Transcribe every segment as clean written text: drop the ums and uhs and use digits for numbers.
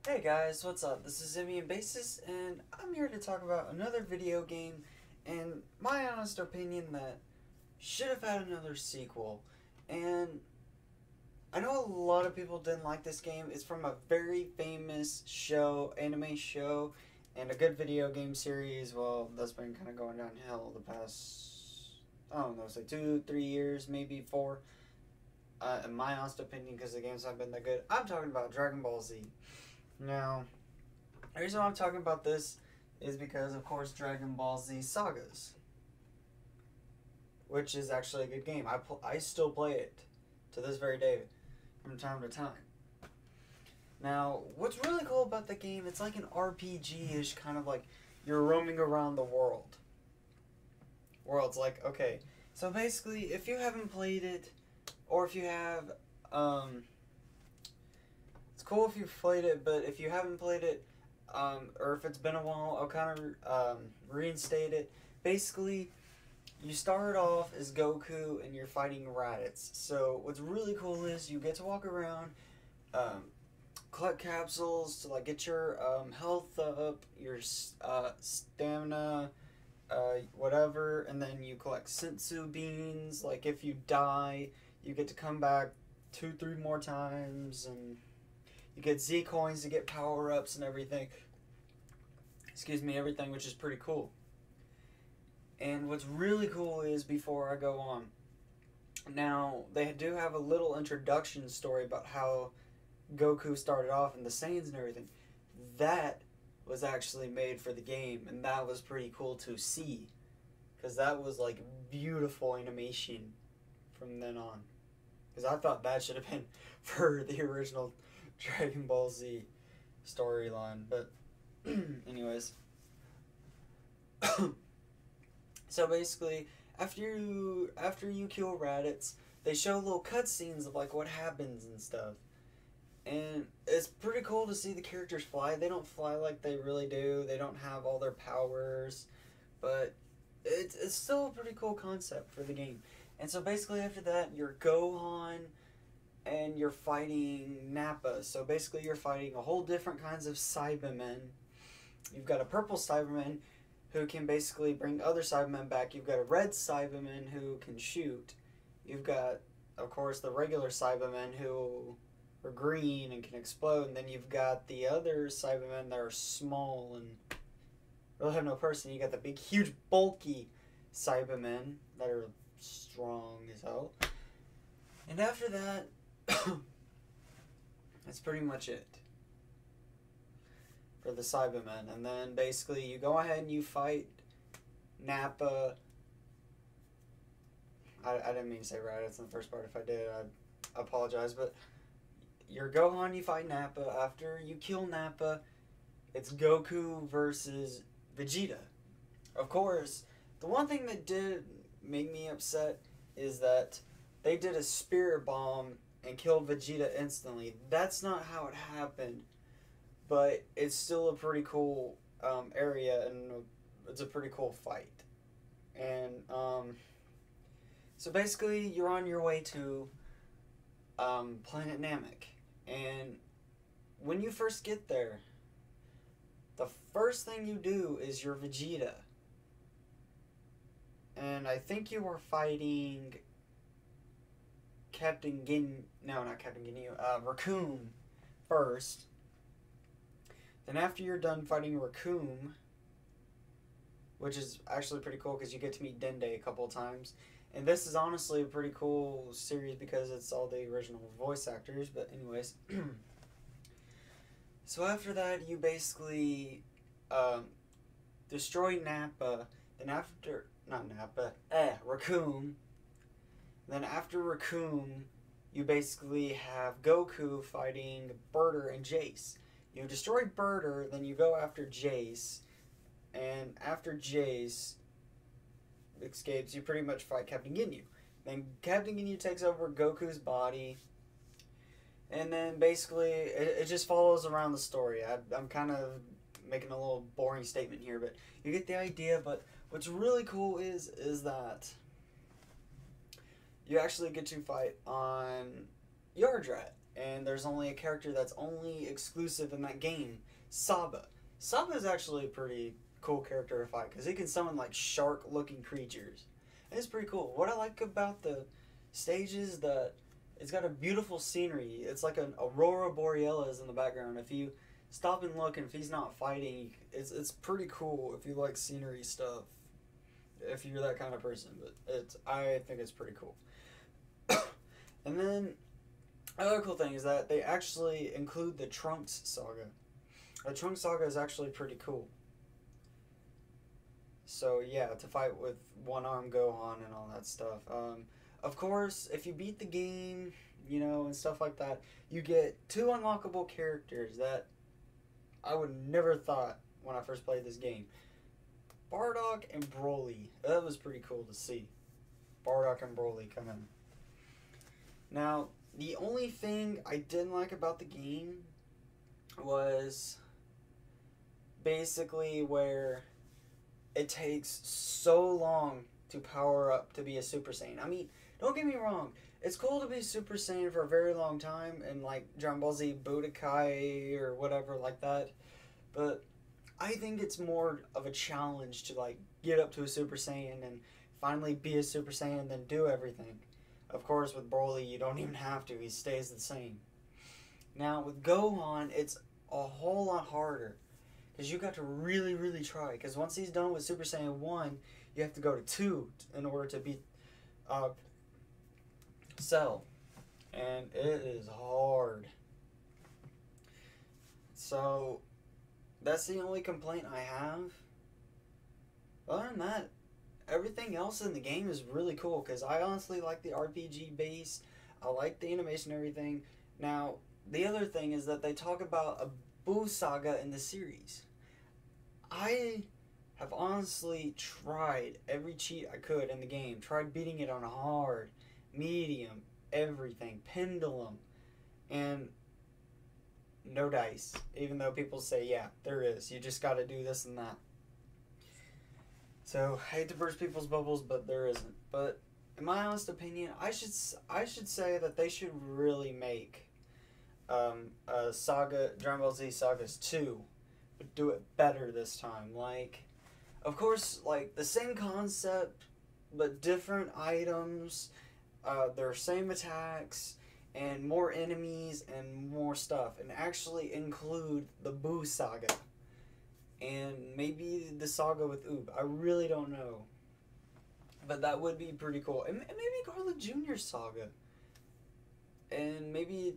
Hey guys, what's up? This is Zimmy and Basis, and I'm here to talk about another video game, and my honest opinion that should have had another sequel. And I know a lot of people didn't like this game. It's from a very famous show, anime show, and a good video game series. Well, that's been kind of going downhill the past, I don't know, say 2, 3 years, maybe 4. In my honest opinion, because the games haven't been that good. I'm talking about Dragon Ball Z. Now, the reason why I'm talking about this is because, of course, Dragon Ball Z Sagas, which is actually a good game. I still play it to this very day from time to time. Now, what's really cool about the game, it's like an RPG-ish, kind of like you're roaming around the world. World's like, okay, so basically, if you haven't played it, or if you have, it's cool if you've played it, but if you haven't played it, or if it's been a while, I'll kind of reinstate it. Basically, you start off as Goku and you're fighting Raditz. So what's really cool is you get to walk around, collect capsules to like get your health up, your stamina, whatever, and then you collect sensu beans. Like if you die, you get to come back 2, 3 more times, and you get Z coins to get power ups and everything. Excuse me, everything, which is pretty cool. And what's really cool is, before I go on, now they do have a little introduction story about how Goku started off and the Saiyans and everything. That was actually made for the game, and that was pretty cool to see, because that was like beautiful animation from then on. Because I thought that should have been for the original Dragon Ball Z storyline, but anyways. So basically, after you kill Raditz, they show little cutscenes of like what happens and stuff, and it's pretty cool to see the characters fly. They don't fly like they really do. They don't have all their powers, but it's still a pretty cool concept for the game. And so basically after that, you're Gohan, and you're fighting Nappa. So basically you're fighting a whole different kinds of Cybermen. You've got a purple Cyberman who can basically bring other Cybermen back. You've got a red Cyberman who can shoot. You've got, of course, the regular Cybermen who are green and can explode. And then you've got the other Cybermen that are small and really have no person. You got the big, huge, bulky Cybermen that are strong as hell. And after that, that's pretty much it for the Cybermen. And then basically you go ahead and you fight Nappa. I didn't mean to say Raditz in the first part. If I did, I apologize. But you're Gohan, you fight Nappa. After you kill Nappa, it's Goku versus Vegeta. Of course, the one thing that did make me upset is that they did a spirit bomb and killed Vegeta instantly. That's not how it happened, but it's still a pretty cool area, and it's a pretty cool fight. And so basically, you're on your way to Planet Namek, and when you first get there, the first thing you do is you're Vegeta, and I think you were fighting Raccoon first. Then after you're done fighting Raccoon, which is actually pretty cool because you get to meet Dende a couple of times. And this is honestly a pretty cool series because it's all the original voice actors. But anyways, so after that you basically destroy Nappa. Then after, not Nappa, Raccoon. Then after Raccoon, you basically have Goku fighting Burter and Jace. You destroy Burter, then you go after Jace, and after Jace escapes, you pretty much fight Captain Ginyu. Then Captain Ginyu takes over Goku's body, and then basically it just follows around the story. I'm kind of making a little boring statement here, but you get the idea. But what's really cool is that you actually get to fight on Yardrat. and there's only a character that's only exclusive in that game, Saba. Saba is actually a pretty cool character to fight because he can summon like shark-looking creatures. And it's pretty cool. What I like about the stage is that it's got a beautiful scenery. It's like an aurora borealis in the background. If you stop and look, and if he's not fighting, it's pretty cool if you like scenery stuff. If you're that kind of person, but I think it's pretty cool. And then another cool thing is that they actually include the Trunks saga. The Trunks saga is actually pretty cool. So yeah, to fight with one-arm Gohan and all that stuff. Of course, if you beat the game, you know, and stuff like that, you get 2 unlockable characters that I would never thought when I first played this game. Bardock and Broly. That was pretty cool to see. Bardock and Broly come in. Now, the only thing I didn't like about the game was basically where it takes so long to power up to be a Super Saiyan. I mean, don't get me wrong. It's cool to be Super Saiyan for a very long time in like Dragon Ball Z Budokai or whatever like that. But I think it's more of a challenge to like get up to a Super Saiyan and finally be a Super Saiyan and then do everything. Of course, with Broly, you don't even have to. He stays the same. Now, with Gohan, it's a whole lot harder. Because you got to really, really try. Because once he's done with Super Saiyan 1, you have to go to 2 in order to beat Cell. And it is hard. So, that's the only complaint I have. Other than that, everything else in the game is really cool. Because I honestly like the RPG base. I like the animation and everything. Now, the other thing is that they talk about a Buu saga in the series. I have honestly tried every cheat I could in the game. Tried beating it on hard, medium, everything, pendulum, and no dice. Even though people say, yeah, there is. You just got to do this and that. So, I hate to burst people's bubbles, but there isn't. But in my honest opinion, I should say that they should really make Dragon Ball Z Sagas 2, but do it better this time. Like, of course, like the same concept, but different items, their same attacks, and more enemies and more stuff, and actually include the Buu saga, and maybe the saga with Oob. I really don't know, but that would be pretty cool. And maybe Garlic Jr. saga, and maybe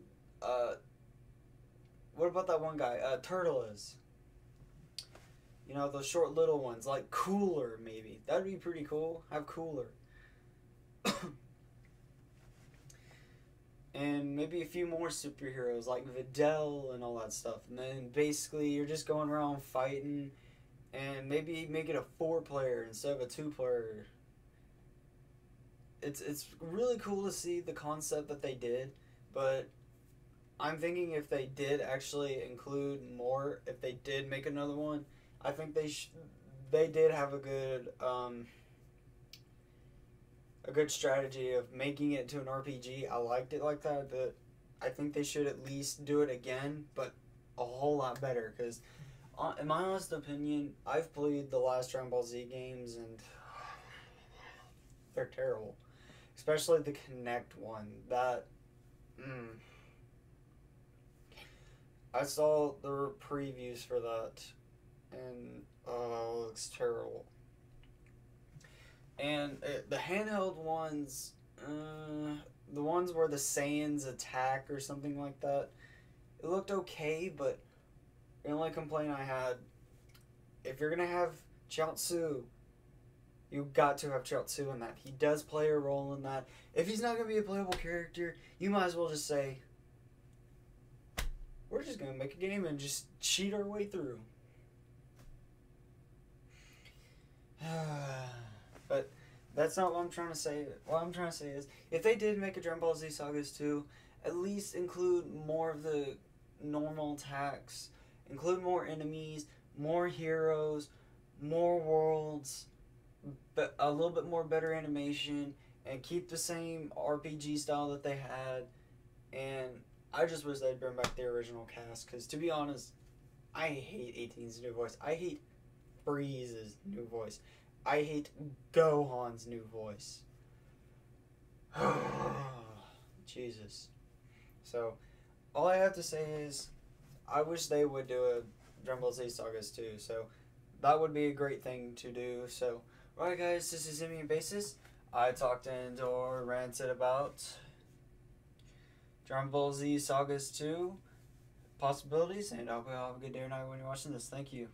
what about that one guy? Turtles. You know, those short little ones, like Cooler, maybe. That'd be pretty cool. Have Cooler. And maybe a few more superheroes, like Videl and all that stuff. And then basically you're just going around fighting, and maybe make it a 4-player instead of a 2-player. It's really cool to see the concept that they did, but I'm thinking if they did actually include more, if they did make another one, I think they did have a good strategy of making it to an RPG. I liked it like that, but I think they should at least do it again, but a whole lot better. Because, in my honest opinion, I've played the last Dragon Ball Z games, and they're terrible. Especially the Connect one. I saw the previews for that, and it looks terrible. And the handheld ones, the ones where the Saiyans attack or something like that, it looked okay, but the only complaint I had, if you're going to have Chiaotzu, you got to have Chiaotzu in that. He does play a role in that. If he's not going to be a playable character, you might as well just say, we're just going to make a game and just cheat our way through. But that's not what I'm trying to say. What I'm trying to say is, if they did make a Dragon Ball Z Sagas 2, at least include more of the normal attacks, include more enemies, more heroes, more worlds, but a little bit more better animation, and keep the same RPG style that they had. And I just wish they'd bring back the original cast, because to be honest, I hate 18's new voice. I hate Breeze's new voice. I hate Gohan's new voice. Jesus. So, all I have to say is, I wish they would do a Dragon Ball Z Sagas too. So, that would be a great thing to do. So, alright guys, this is Zimmy Basis. I talked and or ranted about Dragon Ball Z Sagas 2 possibilities, and I hope you all have a good day or night when you're watching this. Thank you.